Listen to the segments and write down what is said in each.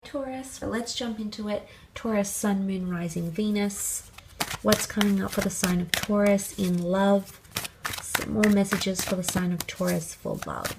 Taurus. So let's jump into it. Taurus, Sun, Moon, Rising, Venus. What's coming up for the sign of Taurus in love? Some more messages for the sign of Taurus for love.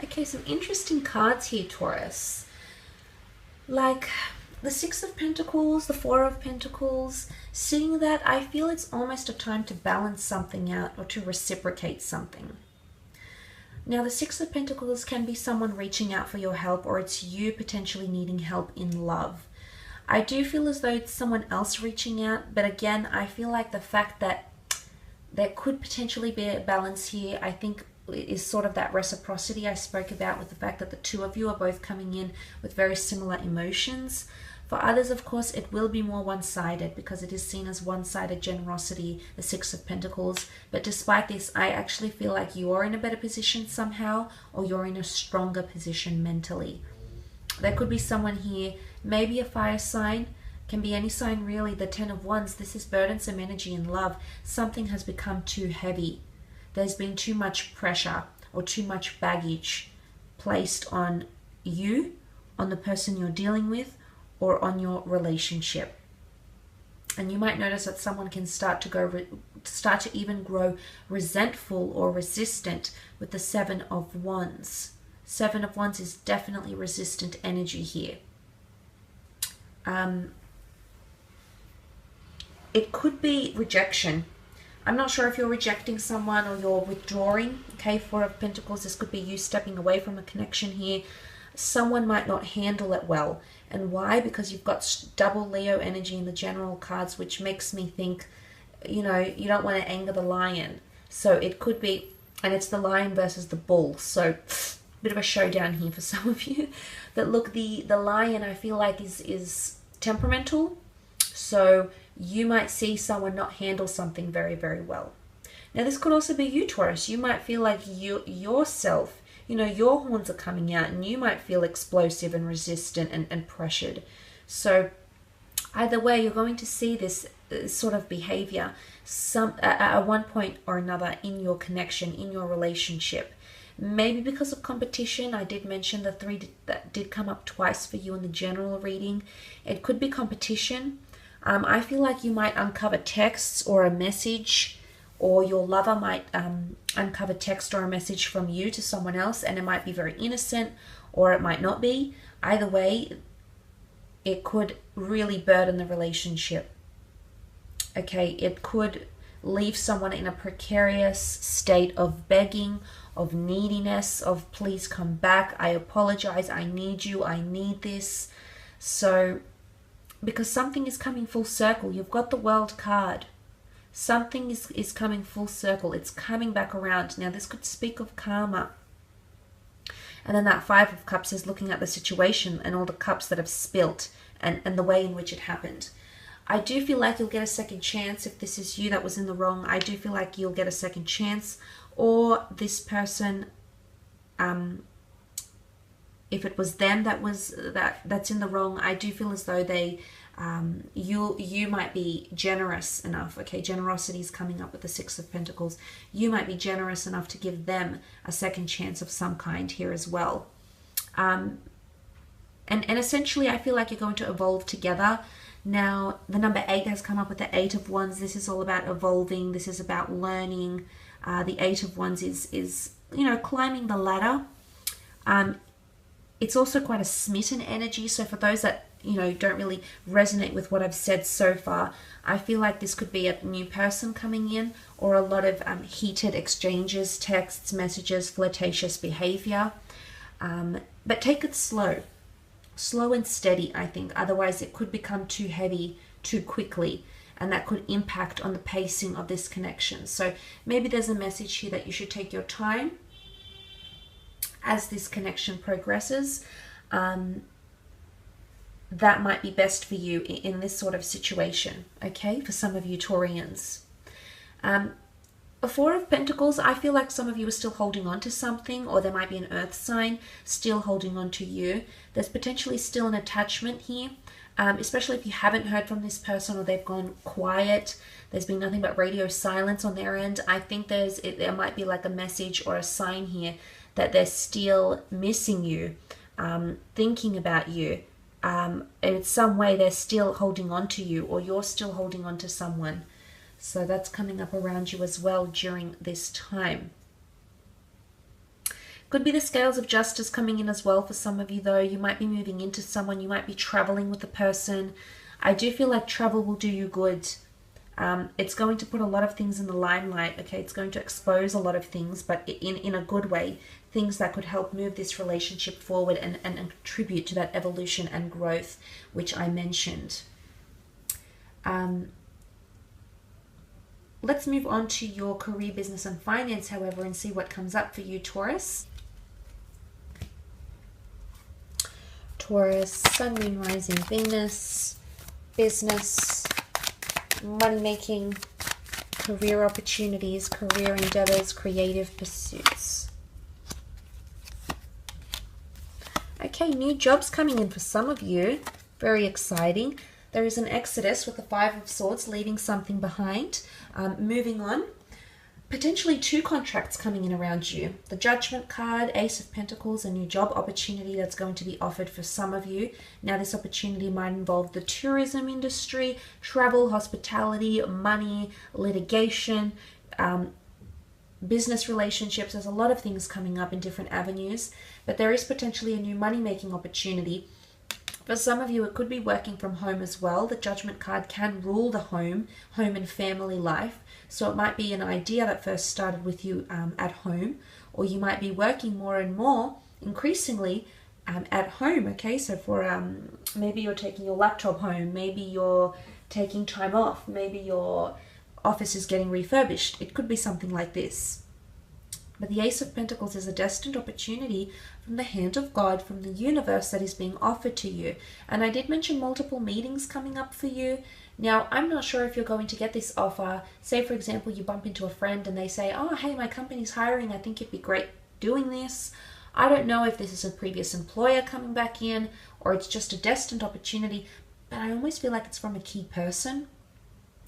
Okay, some interesting cards here, Taurus. Like the Six of Pentacles, the Four of Pentacles. Seeing that, I feel it's almost a time to balance something out or to reciprocate something. Now, the Six of Pentacles can be someone reaching out for your help, or it's you potentially needing help in love. I do feel as though it's someone else reaching out, but again, I feel like the fact that there could potentially be a balance here, I think is sort of that reciprocity I spoke about, with the fact that the two of you are both coming in with very similar emotions. For others, of course, it will be more one-sided because it is seen as one-sided generosity, the Six of Pentacles. But despite this, I actually feel like you're in a better position somehow, or you're in a stronger position mentally. There could be someone here, maybe a fire sign, can be any sign really. The Ten of Wands, this is burdensome energy in love. Something has become too heavy. There's been too much pressure or too much baggage placed on you, on the person you're dealing with, or on your relationship. And you might notice that someone can start to even grow resentful or resistant with the Seven of Wands. Seven of Wands is definitely resistant energy here. It could be rejection. I'm not sure if you're rejecting someone or you're withdrawing. Okay, Four of Pentacles, this could be you stepping away from a connection here. Someone might not handle it well. And why? Because you've got double Leo energy in the general cards, which makes me think, you know, you don't want to anger the lion. So it could be, and it's the lion versus the bull. So bit of a showdown here for some of you. But look, the lion, I feel like is temperamental. So you might see someone not handle something very, very well. Now, this could also be you, Taurus. You might feel like yourself, you know, your horns are coming out, and you might feel explosive and resistant and pressured. So either way, you're going to see this sort of behavior at one point or another in your connection, in your relationship. Maybe because of competition. I did mention the three that did come up twice for you in the general reading. It could be competition. I feel like you might uncover texts or a message, or your lover might uncover text or a message from you to someone else, and it might be very innocent or it might not be. Either way, it could really burden the relationship. Okay, it could leave someone in a precarious state of begging, of neediness, of please come back, I apologize, I need you, I need this. So because something is coming full circle. You've got the World card. Something is coming full circle. It's coming back around. Now, this could speak of karma. And then that Five of Cups is looking at the situation and all the cups that have spilt and the way in which it happened. I do feel like you'll get a second chance. If this is you that was in the wrong, I do feel like you'll get a second chance. Or this person, if it was them that's in the wrong, I do feel as though they you might be generous enough. Okay, generosity is coming up with the Six of Pentacles. You might be generous enough to give them a second chance of some kind here as well. And essentially, I feel like you're going to evolve together. Now, the number 8 has come up with the Eight of Wands. This is all about evolving. This is about learning. The Eight of Wands is you know, climbing the ladder. It's also quite a smitten energy. So for those that, you know, don't really resonate with what I've said so far, I feel like this could be a new person coming in, or a lot of heated exchanges, texts, messages, flirtatious behavior. But take it slow and steady, I think. Otherwise, it could become too heavy too quickly, and that could impact on the pacing of this connection. So maybe there's a message here that you should take your time as this connection progresses. That might be best for you in this sort of situation, okay, for some of you Taurians. A Four of Pentacles, I feel like some of you are still holding on to something, or there might be an earth sign still holding on to you. There's potentially still an attachment here, especially if you haven't heard from this person or they've gone quiet. There's been nothing but radio silence on their end. I think there might be like a message or a sign here that they're still missing you, thinking about you. In some way they're still holding on to you, or you're still holding on to someone. So that's coming up around you as well during this time. Could be the scales of justice coming in as well for some of you though. You might be moving into someone, you might be traveling with a person. I do feel like travel will do you good. It's going to put a lot of things in the limelight, okay? It's going to expose a lot of things, but in a good way. Things that could help move this relationship forward and contribute to that evolution and growth, which I mentioned. Let's move on to your career, business, and finance, however, and see what comes up for you, Taurus. Taurus, Sun, Moon, Rising, Venus, business, money-making, career opportunities, career endeavors, creative pursuits. Okay, new jobs coming in for some of you. Very exciting. There is an exodus with the Five of Swords, leaving something behind, moving on. Potentially 2 contracts coming in around you. The Judgment card, Ace of Pentacles, a new job opportunity that's going to be offered for some of you. Now this opportunity might involve the tourism industry, travel, hospitality, money, litigation, business relationships. There's a lot of things coming up in different avenues, but there is potentially a new money-making opportunity. For some of you, it could be working from home as well. The Judgment card can rule the home and family life. So it might be an idea that first started with you at home, or you might be working more and more, increasingly, at home, okay? So for maybe you're taking your laptop home, maybe you're taking time off, maybe your office is getting refurbished. It could be something like this. But the Ace of Pentacles is a destined opportunity from the hand of God, from the universe, that is being offered to you. And I did mention multiple meetings coming up for you. Now, I'm not sure if you're going to get this offer. Say, for example, you bump into a friend and they say, oh, hey, my company's hiring. I think it'd be great doing this. I don't know if this is a previous employer coming back in or it's just a destined opportunity, but I almost feel like it's from a key person.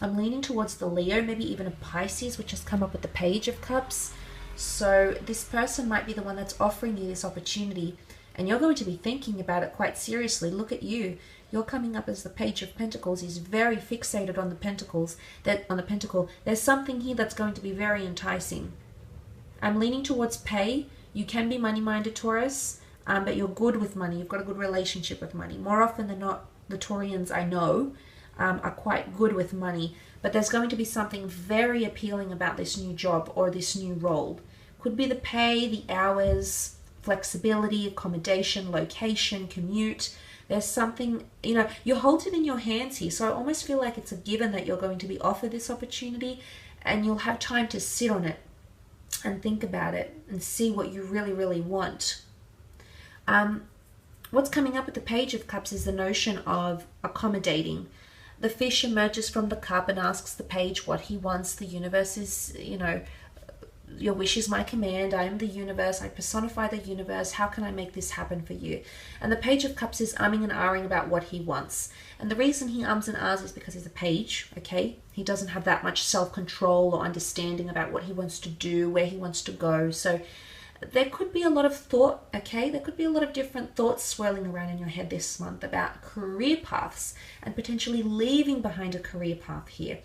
I'm leaning towards the Leo, maybe even a Pisces, which has come up with the Page of Cups. So this person might be the one that's offering you this opportunity, and you're going to be thinking about it quite seriously. Look at you. You're coming up as the Page of Pentacles. He's very fixated on the pentacles. Pentacle. There's something here that's going to be very enticing. I'm leaning towards pay. You can be money-minded, Taurus, but you're good with money. You've got a good relationship with money. More often than not, the Taurians I know are quite good with money. But there's going to be something very appealing about this new job or this new role. Could be the pay, the hours, flexibility, accommodation, location, commute. There's something, you hold it in your hands here. So I almost feel like it's a given that you're going to be offered this opportunity, and you'll have time to sit on it and think about it and see what you really, really want. What's coming up with the Page of Cups is the notion of accommodating. The fish emerges from the cup and asks the page what he wants. The universe is, your wish is my command. I am the universe. I personify the universe. How can I make this happen for you? And the Page of Cups is umming and ahhing about what he wants. And the reason he ums and ahs is because he's a page, okay? He doesn't have that much self-control or understanding about what he wants to do, where he wants to go. So there could be a lot of thought, okay? There could be a lot of different thoughts swirling around in your head this month about career paths and potentially leaving behind a career path here.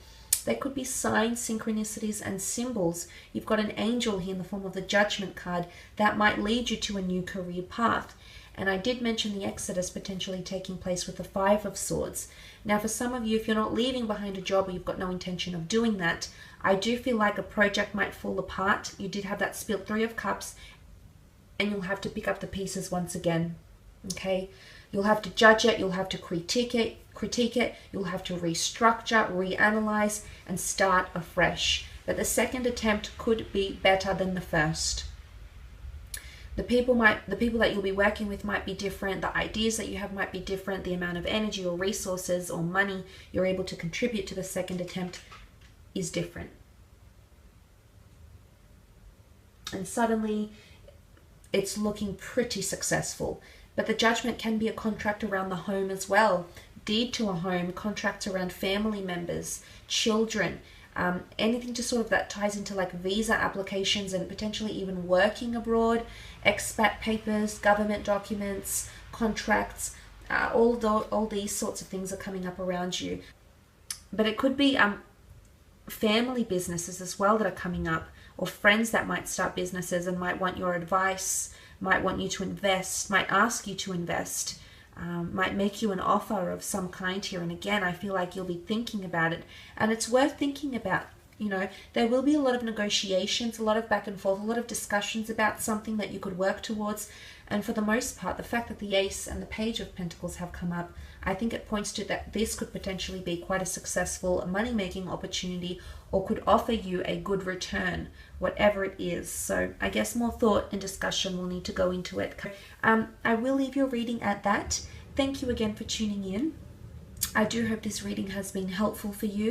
There could be signs, synchronicities, and symbols. You've got an angel here in the form of the Judgment card that might lead you to a new career path. And I did mention the exodus potentially taking place with the Five of Swords. Now, for some of you, if you're not leaving behind a job or you've got no intention of doing that, I do feel like a project might fall apart. You did have that split Three of Cups, and you'll have to pick up the pieces once again, okay? You'll have to judge it, you'll have to critique it, you'll have to restructure, reanalyze, and start afresh. But the second attempt could be better than the first. The people that you'll be working with might be different, the ideas that you have might be different, the amount of energy or resources or money you're able to contribute to the second attempt is different. and suddenly it's looking pretty successful. But the Judgment can be a contract around the home as well. Deed to a home, contracts around family members, children, anything just sort of that ties into like visa applications and potentially even working abroad, expat papers, government documents, contracts, all these sorts of things are coming up around you. But it could be family businesses as well that are coming up, or friends that might start businesses and might want your advice, might want you to invest, might ask you to invest, might make you an offer of some kind here. And again, I feel like you'll be thinking about it, and it's worth thinking about. You know, there will be a lot of negotiations, a lot of back and forth, a lot of discussions about something that you could work towards. And for the most part, the fact that the Ace and the Page of Pentacles have come up, I think it points to that this could potentially be quite a successful money-making opportunity, or could offer you a good return, whatever it is. So I guess more thought and discussion will need to go into it. I will leave your reading at that. Thank you again for tuning in. I do hope this reading has been helpful for you.